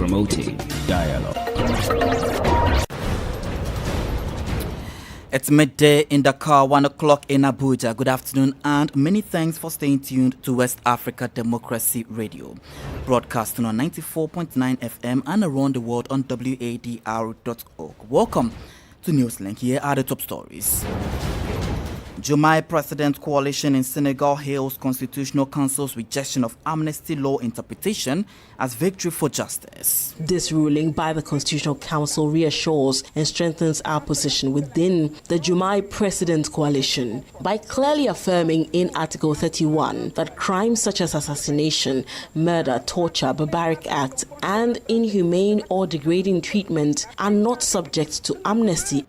promoting dialogue. It's midday in Dakar, 1 o'clock in Abuja. Good afternoon and many thanks for staying tuned to West Africa Democracy Radio. Broadcasting on 94.9 FM and around the world on wadr.org. Welcome to Newslink. Here are the top stories. Jummai President Coalition in Senegal hails Constitutional Council's rejection of amnesty law interpretation as victory for justice. This ruling by the Constitutional Council reassures and strengthens our position within the Jummai President Coalition by clearly affirming in Article 31 that crimes such as assassination, murder, torture, barbaric acts, and inhumane or degrading treatment are not subject to amnesty.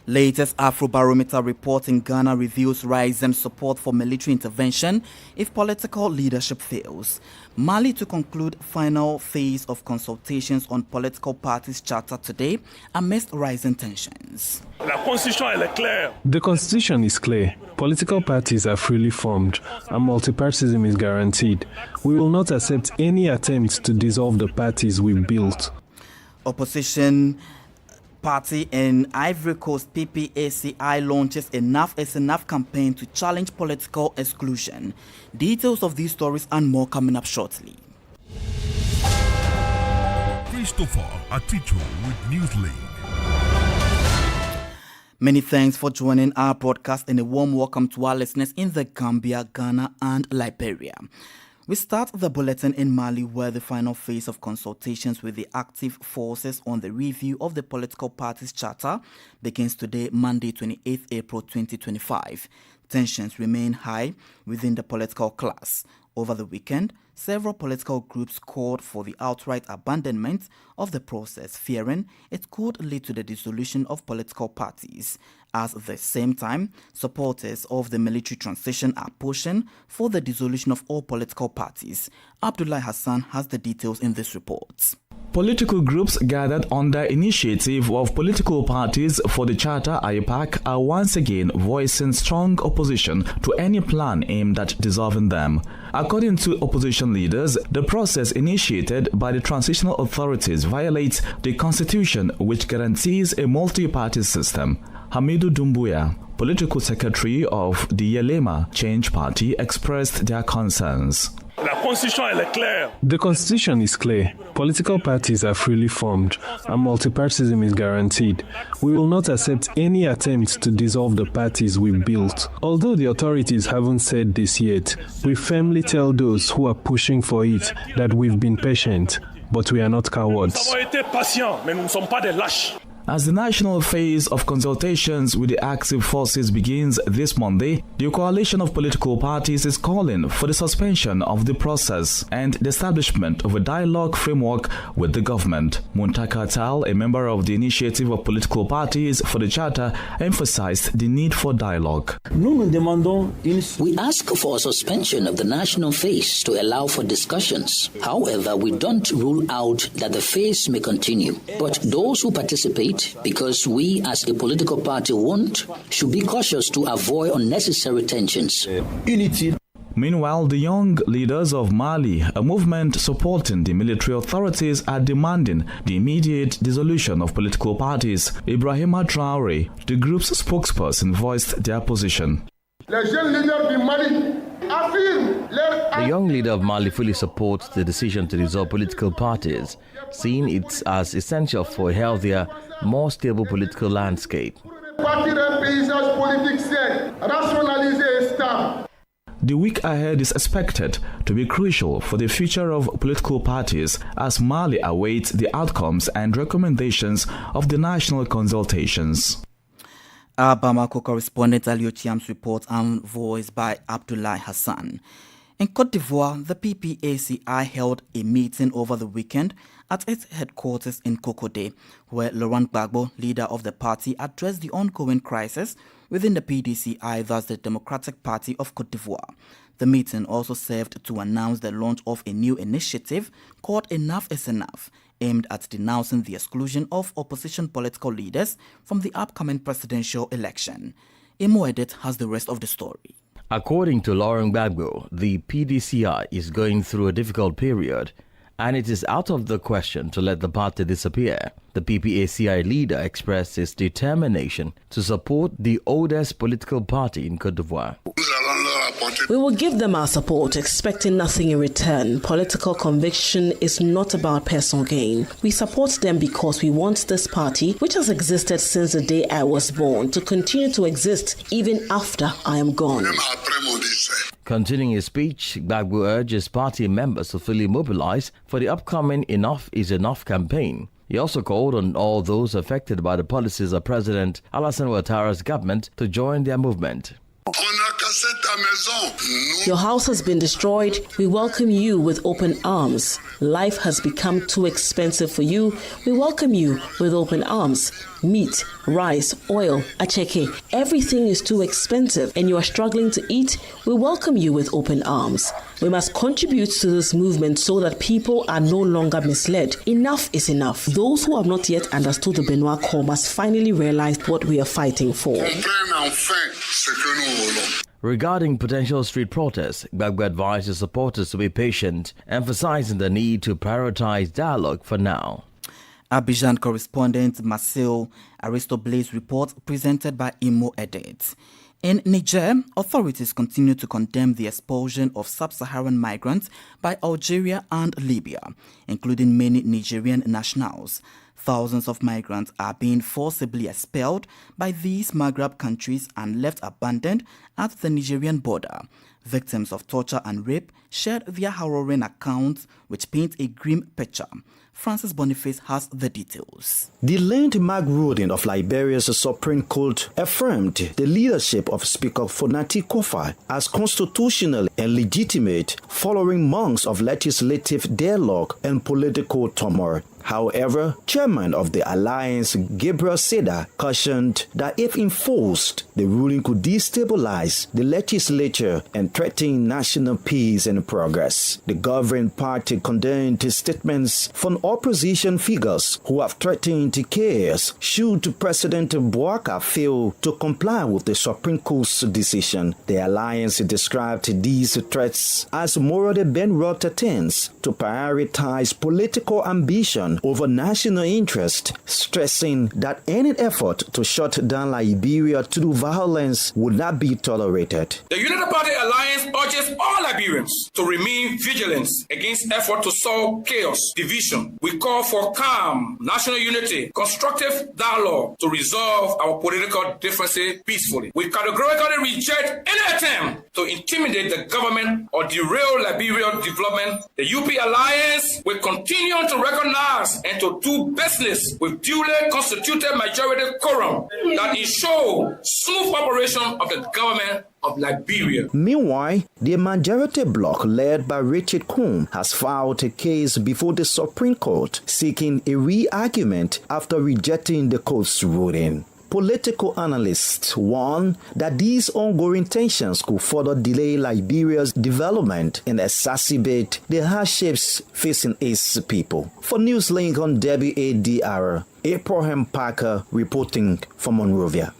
Latest Afrobarometer report in Ghana reveals rising support for military intervention if political leadership fails. Mali to conclude final phase of consultations on political parties charter today amidst rising tensions. The constitution is clear. Political parties are freely formed and multipartyism is guaranteed. We will not accept any attempt to dissolve the parties we built. Opposition party in Ivory Coast PPACI launches Enough is Enough campaign to challenge political exclusion. Details of these stories and more coming up shortly. Christopher Aticho with Newslink. Many thanks for joining our broadcast and a warm welcome to our listeners in the Gambia, Ghana and Liberia. We start the bulletin in Mali, where the final phase of consultations with the active forces on the review of the political parties charter begins today, Monday, 28th April 2025. Tensions remain high within the political class. Over the weekend, several political groups called for the outright abandonment of the process, fearing it could lead to the dissolution of political parties. At the same time, supporters of the military transition are pushing for the dissolution of all political parties. Abdullah Hassan has the details in this report. Political groups gathered under initiative of political parties for the Charter IPAC are once again voicing strong opposition to any plan aimed at dissolving them. According to opposition leaders, the process initiated by the transitional authorities violates the constitution, which guarantees a multi-party system. Hamidou Doumbouya, political secretary of the Yelema Change Party, expressed their concerns. The constitution is clear. Political parties are freely formed and multipartyism is guaranteed. We will not accept any attempt to dissolve the parties we built. Although the authorities haven't said this yet, we firmly tell those who are pushing for it that we've been patient, but we are not cowards. As the national phase of consultations with the active forces begins this Monday, the coalition of political parties is calling for the suspension of the process and the establishment of a dialogue framework with the government. Muntaka Tal, a member of the initiative of political parties for the charter, emphasized the need for dialogue. We ask for a suspension of the national phase to allow for discussions. However, we don't rule out that the phase may continue. But those who participate, because we as a political party want, should be cautious to avoid unnecessary tensions. Meanwhile, the young leaders of Mali, a movement supporting the military authorities, are demanding the immediate dissolution of political parties. Ibrahima Traore, the group's spokesperson, voiced their position. The young leader of Mali fully supports the decision to dissolve political parties, seeing it as essential for a healthier, more stable political landscape. The week ahead is expected to be crucial for the future of political parties as Mali awaits the outcomes and recommendations of the national consultations. Our Bamako correspondent Alio Chiam's report and voiced by Abdullah Hassan. In Côte d'Ivoire, the PPACI held a meeting over the weekend at its headquarters in Cocody, where Laurent Gbagbo, leader of the party, addressed the ongoing crisis within the PDCI, thus the Democratic Party of Côte d'Ivoire. The meeting also served to announce the launch of a new initiative called Enough is Enough, aimed at denouncing the exclusion of opposition political leaders from the upcoming presidential election. Imo Edit has the rest of the story. According to Laurent Gbagbo, the PDCI is going through a difficult period and it is out of the question to let the party disappear. The PPACI leader expressed his determination to support the oldest political party in Côte d'Ivoire. We will give them our support, expecting nothing in return. Political conviction is not about personal gain. We support them because we want this party, which has existed since the day I was born, to continue to exist even after I am gone. Continuing his speech, Gbagbo urges party members to fully mobilize for the upcoming Enough is Enough campaign. He also called on all those affected by the policies of President Alassane Ouattara's government to join their movement. Your house has been destroyed. We welcome you with open arms. Life has become too expensive for you. We welcome you with open arms. Meat, rice, oil, acheke, everything is too expensive and you are struggling to eat. We welcome you with open arms. We must contribute to this movement so that people are no longer misled. Enough is enough. Those who have not yet understood the Benoit call must finally realize what we are fighting for. Regarding potential street protests, Gbagbo advised his supporters to be patient, emphasizing the need to prioritize dialogue for now. Abidjan correspondent Marcel Aristoblade's report presented by Imo Edit. In Niger, authorities continue to condemn the expulsion of sub-Saharan migrants by Algeria and Libya, including many Nigerian nationals. Thousands of migrants are being forcibly expelled by these Maghreb countries and left abandoned at the Nigerian border. Victims of torture and rape shared their harrowing accounts, which paint a grim picture. Francis Boniface has the details. The landmark ruling of Liberia's Supreme Court affirmed the leadership of Speaker Fonati Kofa as constitutional and legitimate following months of legislative dialogue and political turmoil. However, chairman of the alliance, Gabriel Seda, cautioned that if enforced, the ruling could destabilize the legislature and threaten national peace and progress. The governing party condemned statements from opposition figures who have threatened chaos should President Bouaka fail to comply with the Supreme Court's decision. The alliance described these threats as morally bent attempts to prioritize political ambition over national interest, stressing that any effort to shut down Liberia through violence would not be tolerated. The United Party Alliance urges all Liberians to remain vigilant against effort to solve chaos, division. We call for calm, national unity, constructive dialogue to resolve our political differences peacefully. We categorically reject any attempt to intimidate the government or derail Liberian development. The UP Alliance will continue to recognize and to do business with duly constituted majority quorum that ensure smooth operation of the government of Liberia. Meanwhile, the majority bloc led by Richard Combs has filed a case before the Supreme Court seeking a re-argument after rejecting the court's ruling. Political analysts warn that these ongoing tensions could further delay Liberia's development and exacerbate the hardships facing its people. For Newslink on WADR, Abraham Parker reporting from Monrovia.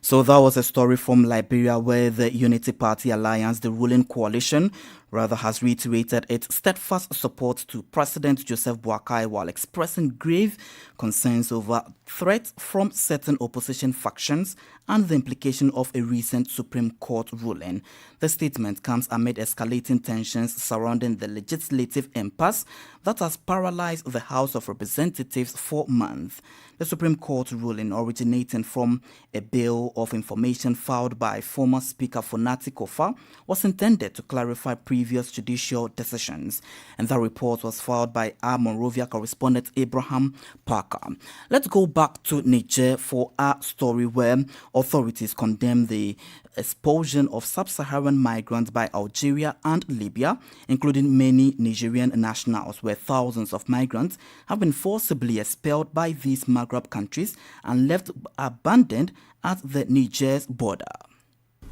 So that was a story from Liberia, where the Unity Party Alliance, the ruling coalition, rather has reiterated its steadfast support to President Joseph Boakai while expressing grave concerns over threats from certain opposition factions and the implication of a recent Supreme Court ruling. The statement comes amid escalating tensions surrounding the legislative impasse that has paralyzed the House of Representatives for months. The Supreme Court ruling, originating from a bill of information filed by former Speaker Fonati Kofa, was intended to clarify previous judicial decisions, and that report was filed by our Monrovia correspondent Abraham Parker. Let's go back to Niger for our story, where authorities condemn the expulsion of sub-Saharan migrants by Algeria and Libya, including many Nigerian nationals, where thousands of migrants have been forcibly expelled by these Maghreb countries and left abandoned at the Niger's border.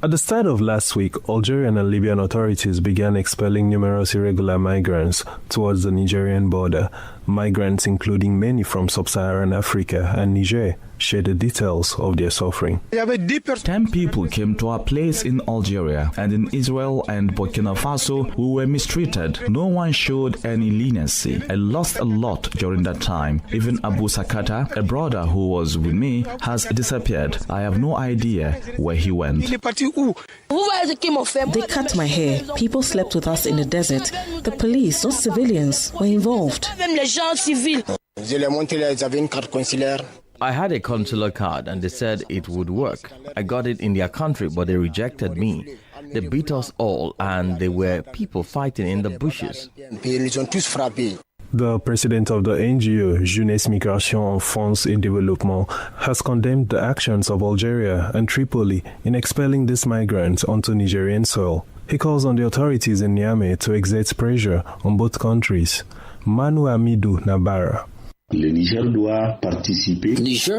At the start of last week, Algerian and Libyan authorities began expelling numerous irregular migrants towards the Nigerian border, migrants including many from sub-Saharan Africa and Niger. share the details of their suffering. 10 people came to our place in Algeria, and in Israel and Burkina Faso we were mistreated. No one showed any leniency. I lost a lot during that time. Even Abu Sakata, a brother who was with me, has disappeared. I have no idea where he went. They cut my hair. People slept with us in the desert. The police, not civilians, were involved. I had a consular card and they said it would work. I got it in their country, but they rejected me. They beat us all and there were people fighting in the bushes. The president of the NGO, Jeunesse Migration France et Développement, has condemned the actions of Algeria and Tripoli in expelling these migrants onto Nigerian soil. He calls on the authorities in Niamey to exert pressure on both countries. Manu Amidou Nabara. Niger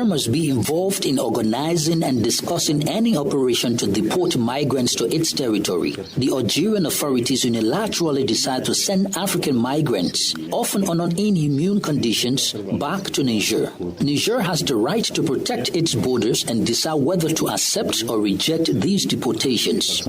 must be involved in organizing and discussing any operation to deport migrants to its territory. The Algerian authorities unilaterally decide to send African migrants, often under inhumane conditions, back to Niger. Niger has the right to protect its borders and decide whether to accept or reject these deportations.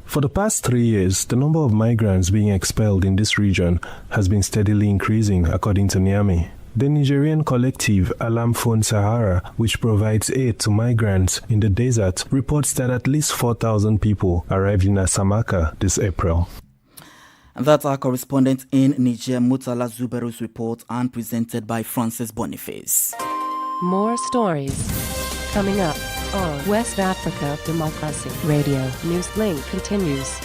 For the past 3 years, the number of migrants being expelled in this region has been steadily increasing, according to Niamey. The Nigerian collective Alam Phone Sahara, which provides aid to migrants in the desert, reports that at least 4,000 people arrived in Asamaka this April. That's our correspondent in Niger, Mutala Zuberu's report, and presented by Francis Boniface. More stories coming up on West Africa Democracy Radio. Newslink continues.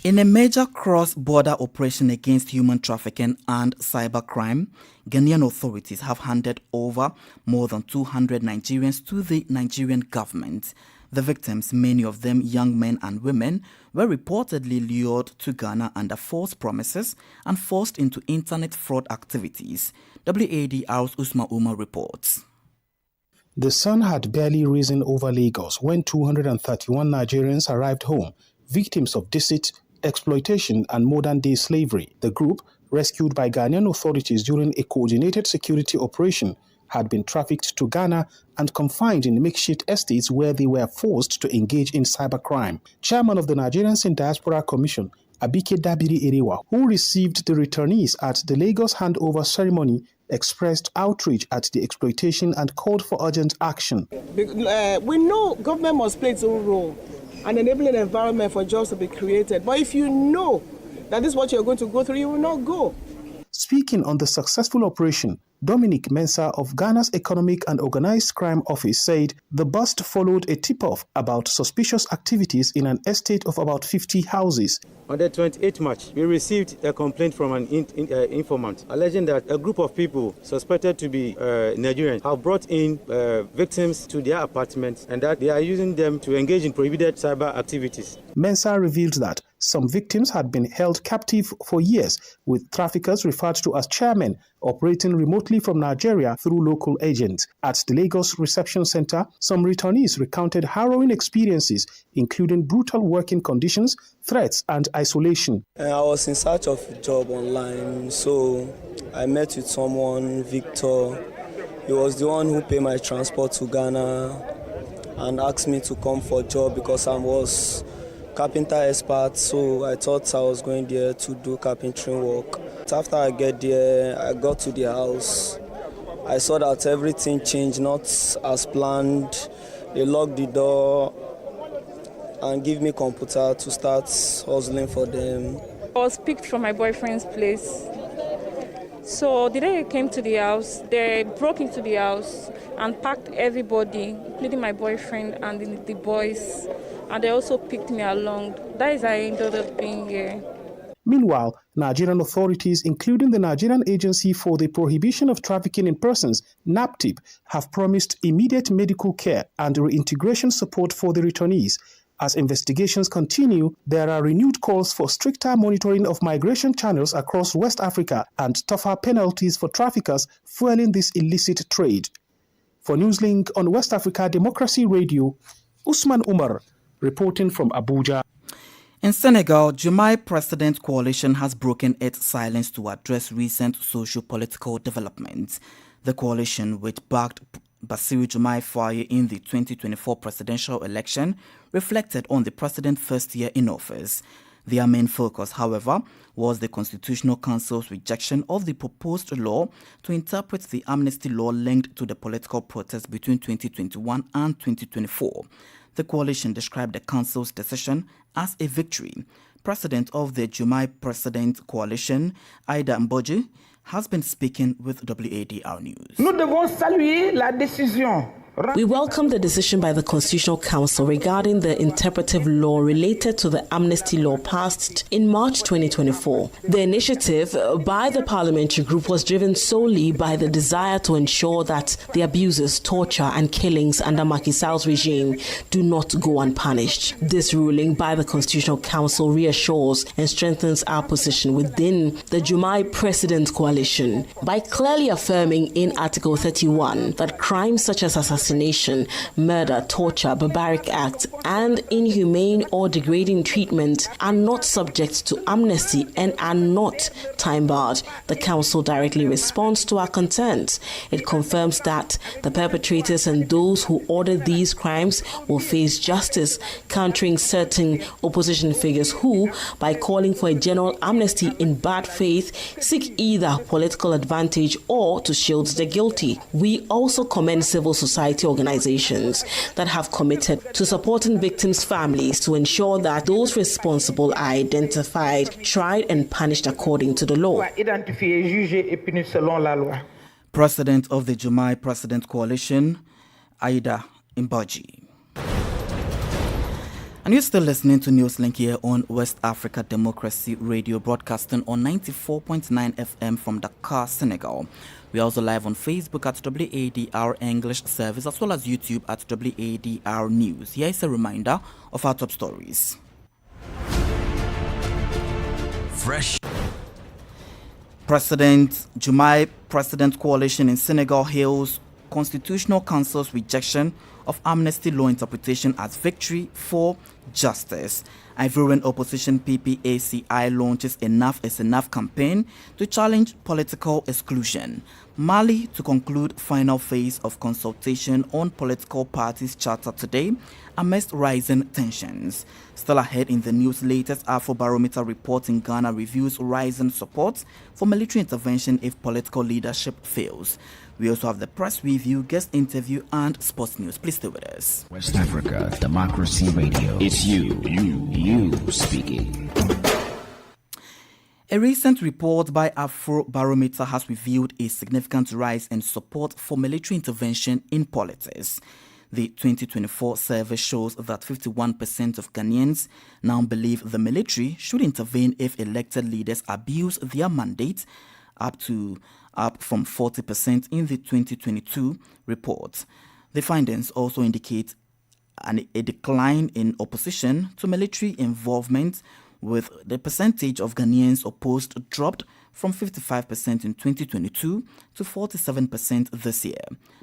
In a major cross-border operation against human trafficking and cybercrime, Ghanaian authorities have handed over more than 200 Nigerians to the Nigerian government. The victims, many of them young men and women, were reportedly lured to Ghana under false promises and forced into internet fraud activities. WADR's Usman Umar reports. The sun had barely risen over Lagos when 231 Nigerians arrived home, victims of deceit, exploitation, and modern-day slavery. The group, rescued by Ghanaian authorities during a coordinated security operation, had been trafficked to Ghana and confined in makeshift estates where they were forced to engage in cybercrime. Chairman of the Nigerians in Diaspora Commission, Abike Dabiri Erewa, who received the returnees at the Lagos handover ceremony, expressed outrage at the exploitation and called for urgent action. We know government must play its own role and enabling an environment for jobs to be created. But if you know that this is what you're going to go through, you will not go. Speaking on the successful operation, Dominic Mensah of Ghana's Economic and Organized Crime Office said the bust followed a tip-off about suspicious activities in an estate of about 50 houses. On the 28th March, we received a complaint from an informant alleging that a group of people suspected to be Nigerians have brought in victims to their apartments and that they are using them to engage in prohibited cyber activities. Mensah revealed that some victims had been held captive for years, with traffickers referred to as chairmen operating remotely from Nigeria through local agents. At the Lagos Reception Center, some returnees recounted harrowing experiences, including brutal working conditions, threats, and isolation. I was in search of a job online, so I met with someone, Victor. He was the one who paid my transport to Ghana and asked me to come for a job because I was carpenter expert, so I thought I was going there to do carpentry work. After I get there, I got to the house. I saw that everything changed, not as planned. They locked the door and give me computer to start hustling for them. I was picked from my boyfriend's place. So the day I came to the house, they broke into the house and packed everybody, including my boyfriend and the boys. And they also picked me along. That is how I ended up being here. Meanwhile, Nigerian authorities, including the Nigerian Agency for the Prohibition of Trafficking in Persons, NAPTIP, have promised immediate medical care and reintegration support for the returnees. As investigations continue, there are renewed calls for stricter monitoring of migration channels across West Africa and tougher penalties for traffickers fueling this illicit trade. For Newslink on West Africa Democracy Radio, Usman Umar, reporting from Abuja. In Senegal, Jumaye President Coalition has broken its silence to address recent socio-political developments. The coalition, which backed Bassirou Diomaye Faye in the 2024 presidential election, reflected on the president's first year in office. Their main focus, however, was the Constitutional Council's rejection of the proposed law to interpret the amnesty law linked to the political protests between 2021 and 2024. The coalition described the council's decision as a victory. President of the Jumaye President Coalition, Aïda Mbodji, has been speaking with WADR News. Nous devons saluer la décision. We welcome the decision by the Constitutional Council regarding the interpretive law related to the amnesty law passed in March 2024. The initiative by the parliamentary group was driven solely by the desire to ensure that the abuses, torture and killings under Macky Sall's regime do not go unpunished. This ruling by the Constitutional Council reassures and strengthens our position within the Jumaye President Coalition by clearly affirming in Article 31 that crimes such as assassination, murder, torture, barbaric acts, and inhumane or degrading treatment are not subject to amnesty and are not time-barred. The Council directly responds to our concerns. It confirms that the perpetrators and those who ordered these crimes will face justice, countering certain opposition figures who, by calling for a general amnesty in bad faith, seek either political advantage or to shield the guilty. We also commend civil society organizations that have committed to supporting victims' families to ensure that those responsible are identified, tried and punished according to the law. President of the Jumaye President Coalition, Aïda Mbodji. And you're still listening to Newslink here on West Africa Democracy Radio, broadcasting on 94.9 FM from Dakar, Senegal. We're also live on Facebook at WADR English Service, as well as YouTube at WADR News. Here is a reminder of our top stories. Fresh. Jumaye President Coalition in Senegal hails Constitutional Council's rejection of amnesty law interpretation as victory for justice. Ivorian opposition PPACI launches Enough is Enough campaign to challenge political exclusion. Mali to conclude final phase of consultation on political parties charter today amidst rising tensions. Still ahead in the news, latest Afrobarometer report in Ghana reviews rising support for military intervention if political leadership fails. We also have the press review, guest interview, and sports news. Please stay with us. West Africa Democracy Radio. It's you speaking. A recent report by Afrobarometer has revealed a significant rise in support for military intervention in politics. The 2024 survey shows that 51% of Ghanaians now believe the military should intervene if elected leaders abuse their mandate, up from 40% in the 2022 report. The findings also indicate a decline in opposition to military involvement, with the percentage of Ghanaians opposed dropped from 55% in 2022 to 47% this year.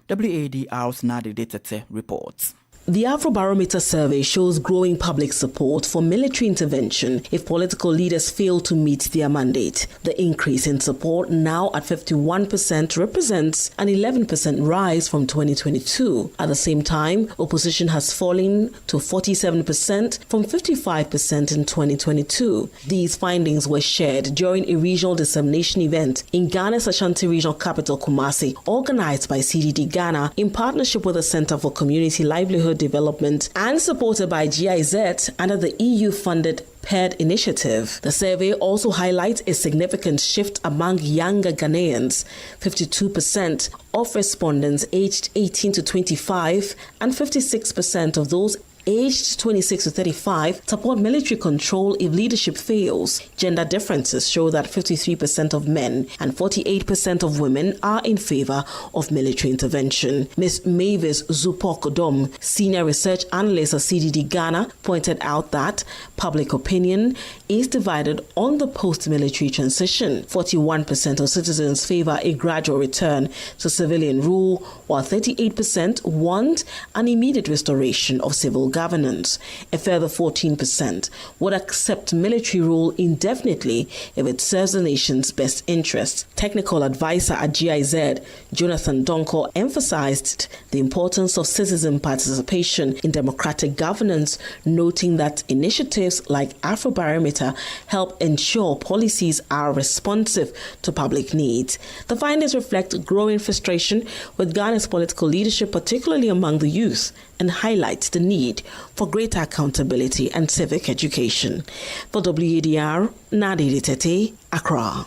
WADR's Nadi Detete reports. The Afrobarometer survey shows growing public support for military intervention if political leaders fail to meet their mandate. The increase in support, now at 51%, represents an 11% rise from 2022. At the same time, opposition has fallen to 47% from 55% in 2022. These findings were shared during a regional dissemination event in Ghana's Ashanti regional capital, Kumasi, organized by CDD Ghana in partnership with the Center for Community Livelihood Development and supported by GIZ under the EU-funded PED initiative. The survey also highlights a significant shift among younger Ghanaians. 52% of respondents aged 18 to 25 and 56% of those aged 26 to 35 support military control if leadership fails. Gender differences show that 53% of men and 48% of women are in favor of military intervention. Ms. Mavis Zupok-Dom, senior research analyst at CDD Ghana, pointed out that public opinion is divided on the post-military transition. 41% of citizens favor a gradual return to civilian rule, while 38% want an immediate restoration of civil governance. A further 14% would accept military rule indefinitely if it serves the nation's best interests. Technical advisor at GIZ, Jonathan Donko, emphasized the importance of citizen participation in democratic governance, noting that initiatives like Afrobarometer help ensure policies are responsive to public needs. The findings reflect growing frustration with Ghana's political leadership, particularly among the youth, and highlights the need for greater accountability and civic education. For WADR, Nadi Tete, Accra.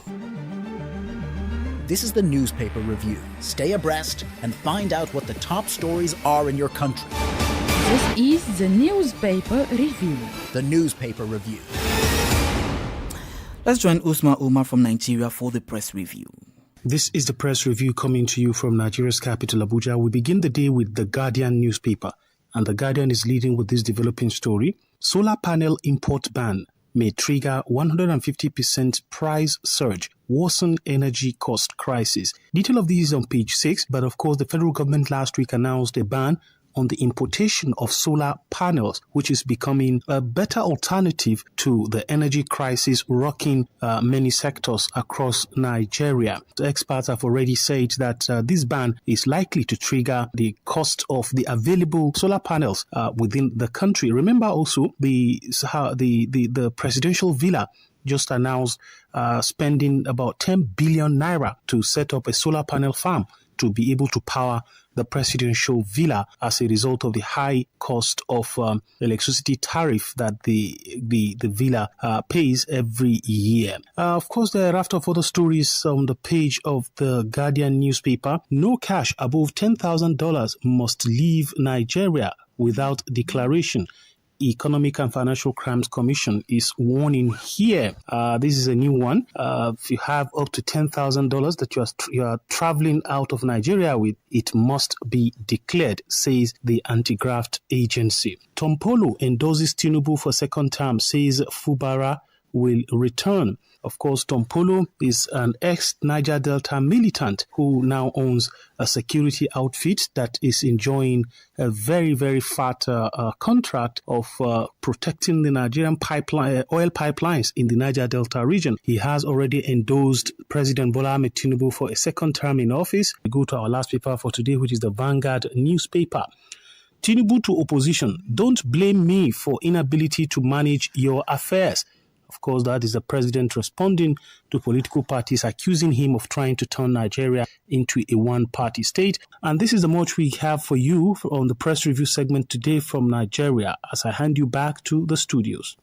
This is the newspaper review. Stay abreast and find out what the top stories are in your country. This is the newspaper review. The newspaper review. Let's join Usman Umar from Nigeria for the press review. This is the press review coming to you from Nigeria's capital, Abuja. We begin the day with The Guardian newspaper, and The Guardian is leading with this developing story. Solar panel import ban may trigger 150% price surge, worsen energy cost crisis. Detail of this is on page 6, but of course the federal government last week announced a ban on the importation of solar panels, which is becoming a better alternative to the energy crisis rocking many sectors across Nigeria. The experts have already said that this ban is likely to trigger the cost of the available solar panels within the country. Remember also the presidential villa just announced spending about 10 billion naira to set up a solar panel farm to be able to power the presidential villa as a result of the high cost of electricity tariff that the villa pays every year. Of course, thereafter, further stories on the page of the Guardian newspaper. No cash above $10,000 must leave Nigeria without declaration. Economic and Financial Crimes Commission is warning here. This is a new one. If you have up to $10,000 that you are traveling out of Nigeria with, it must be declared, says the anti-graft agency. Tompolo endorses Tinubu for second term, says Fubara will return. Of course, Tompolo is an ex-Niger Delta militant who now owns a security outfit that is enjoying a very, very fat contract of protecting the Nigerian oil pipelines in the Niger Delta region. He has already endorsed President Bola Ahmed Tinubu for a second term in office. We go to our last paper for today, which is the Vanguard newspaper. Tinubu to opposition, don't blame me for inability to manage your affairs. Of course, that is the president responding to political parties accusing him of trying to turn Nigeria into a one-party state. And this is the much we have for you on the press review segment today from Nigeria, as I hand you back to the studios.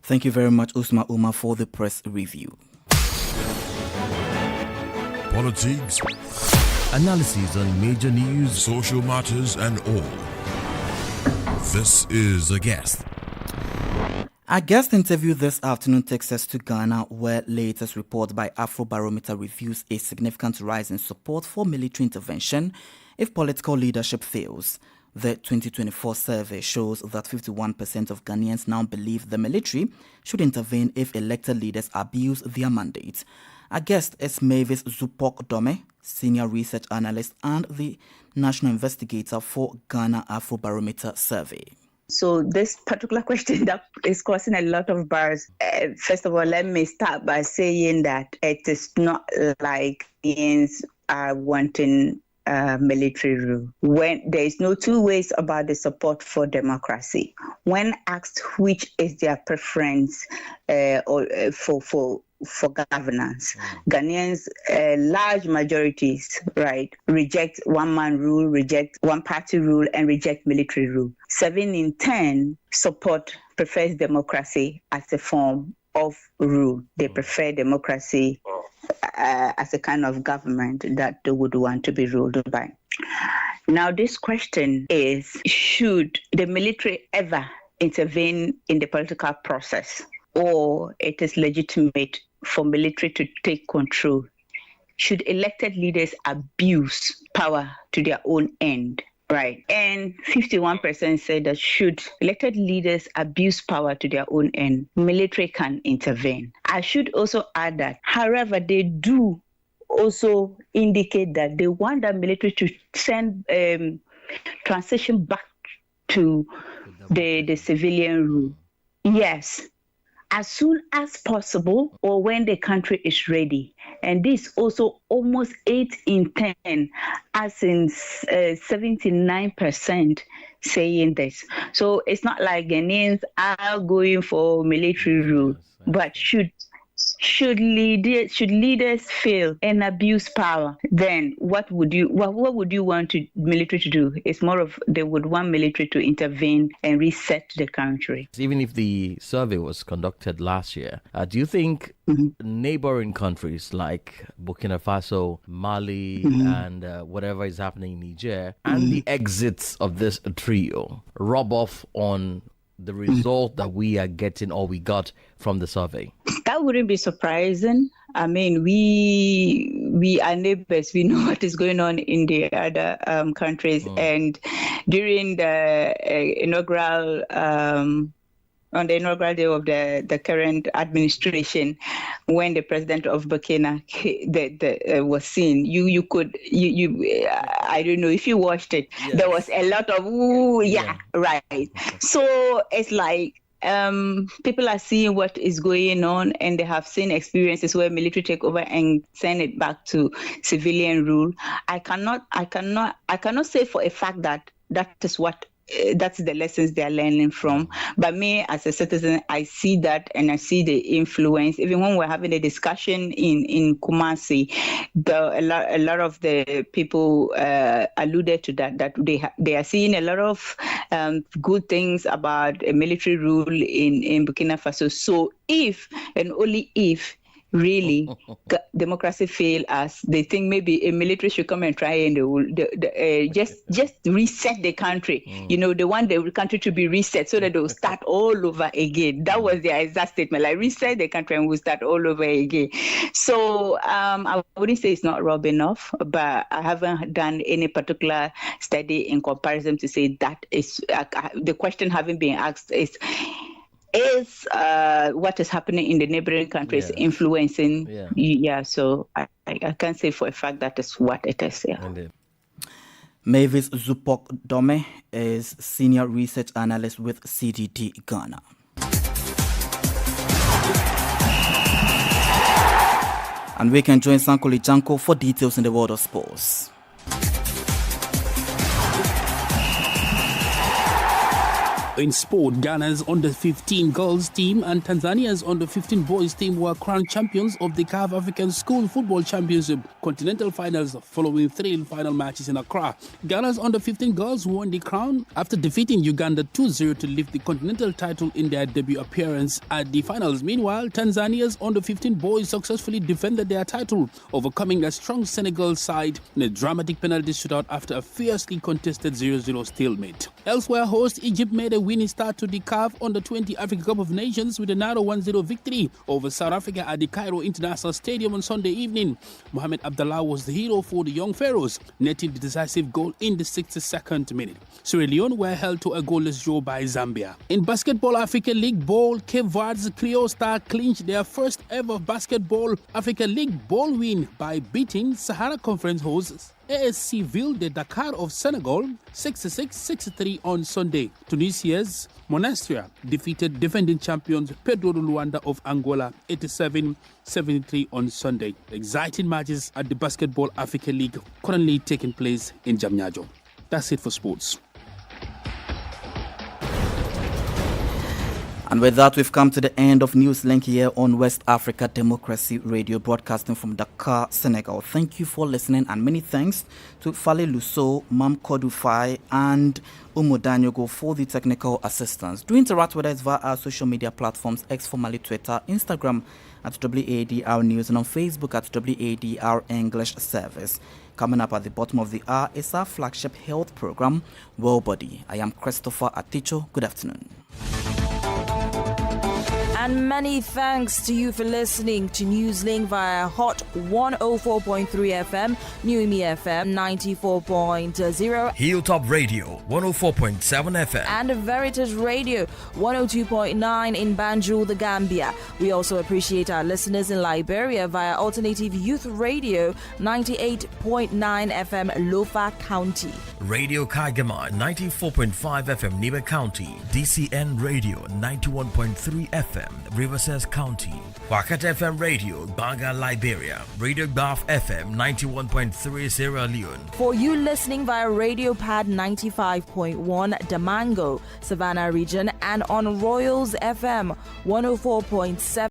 Thank you very much, Usman Umar, for the press review. Politics, analysis on major news, social matters, and all. This is A Guest. Our guest interview this afternoon takes us to Ghana, where latest report by Afrobarometer reveals a significant rise in support for military intervention if political leadership fails. The 2024 survey shows that 51% of Ghanaians now believe the military should intervene if elected leaders abuse their mandates. Our guest is Mavis Zupok Dome, senior research analyst and the national investigator for Ghana Afrobarometer survey. So this particular question that is causing a lot of buzz. First of all, let me start by saying that it is not like Ghanaians are wanting military rule. When there is no two ways about the support for democracy. When asked which is their preference for governance, Ghanaians, large majorities, right, reject one-man rule, reject one-party rule, and reject military rule. 7 in 10 prefers democracy as a form of rule. They prefer democracy as a kind of government that they would want to be ruled by. Now, this question is, should the military ever intervene in the political process, or it is legitimate for military to take control? Should elected leaders abuse power to their own end? Right. And 51% said that should elected leaders abuse power to their own end, military can intervene. I should also add that, however, they do also indicate that they want the military to send transition back to the civilian rule. Yes, as soon as possible or when the country is ready. And this also almost 8 in 10, as in 79% saying this. So it's not like Ghanaians are going for military rule, but should leaders fail and abuse power, then what would you want military to do? It's more of they would want military to intervene and reset the country. Even if the survey was conducted last year, do you think neighboring countries like Burkina Faso, Mali, and whatever is happening in Niger, and the exits of this trio rub off on the result that we are getting or we got from the survey? That wouldn't be surprising. I mean, we are neighbors. We know what is going on in the other countries. And during the inaugural on the inaugural day of the current administration, when the president of Burkina was seen, you I don't know if you watched it. Yes. There was a lot of right. So it's like people are seeing what is going on, and they have seen experiences where military take over and send it back to civilian rule. I cannot say for a fact that is what. That's the lessons they are learning from. But me, as a citizen, I see that, and I see the influence. Even when we're having a discussion in Kumasi, a lot of the people alluded to that they are seeing a lot of good things about a military rule in Burkina Faso. So if, and only if, really democracy fail us, they think maybe a military should come and try and just reset the country. They want the country to be reset so that they'll start all over again. That was their exact statement, like reset the country and we'll start all over again. So I wouldn't say it's not rubbing off, but I haven't done any particular study in comparison to say that is the question having been asked is what is happening in the neighboring countries influencing? So I can't say for a fact that is what it is. Indeed. Mavis Zupok Dome is Senior Research Analyst with CDT Ghana. And we can join Sankoli Janko for details in the world of sports. In sport, Ghana's under-15 girls team and Tanzania's under-15 boys team were crowned champions of the CAF African School Football Championship Continental Finals following 3 final matches in Accra. Ghana's under-15 girls won the crown after defeating Uganda 2-0 to lift the continental title in their debut appearance at the finals. Meanwhile, Tanzania's under-15 boys successfully defended their title, overcoming a strong Senegal side in a dramatic penalty shootout after a fiercely contested 0-0 stalemate. Elsewhere, host Egypt made a winning start to the CAF Under-20 Africa Cup of Nations with a narrow 1-0 victory over South Africa at the Cairo International Stadium on Sunday evening. Mohamed Abdallah was the hero for the young Pharaohs, netting the decisive goal in the 62nd minute. Sierra Leone were held to a goalless draw by Zambia. In Basketball African League Ball, Cape Verde's Creole Star clinched their first ever Basketball African League Ball win by beating Sahara Conference hosts ASC Ville de Dakar of Senegal 66-63 on Sunday. Tunisia's Monastir defeated defending champions Pedro de Luanda of Angola 87-73 on Sunday. Exciting matches at the Basketball African League currently taking place in Jamnyadjo. That's it for sports. And with that, we've come to the end of Newslink here on West Africa Democracy Radio, broadcasting from Dakar, Senegal. Thank you for listening, and many thanks to Fale Lusso, Mam Kodufai, and Umu Danyogo for the technical assistance. Do interact with us via our social media platforms, X formerly Twitter, Instagram at WADR News, and on Facebook at WADR English Service. Coming up at the bottom of the hour is our flagship health program, Well Body. I am Christopher Aticho. Good afternoon. And many thanks to you for listening to Newslink via Hot 104.3 FM, New Me FM 94.0, Hilltop Radio 104.7 FM, and Veritas Radio 102.9 in Banjul, the Gambia. We also appreciate our listeners in Liberia via Alternative Youth Radio 98.9 FM, Lofa County. Radio Kagama 94.5 FM Niba County, DCN Radio 91.3 FM Riverside County, Wakat FM Radio Banga Liberia, Radio Gulf FM 91.3 Sierra Leone. For you listening via Radio Pad 95.1 Damango, Savannah region, and on Royals FM 104.7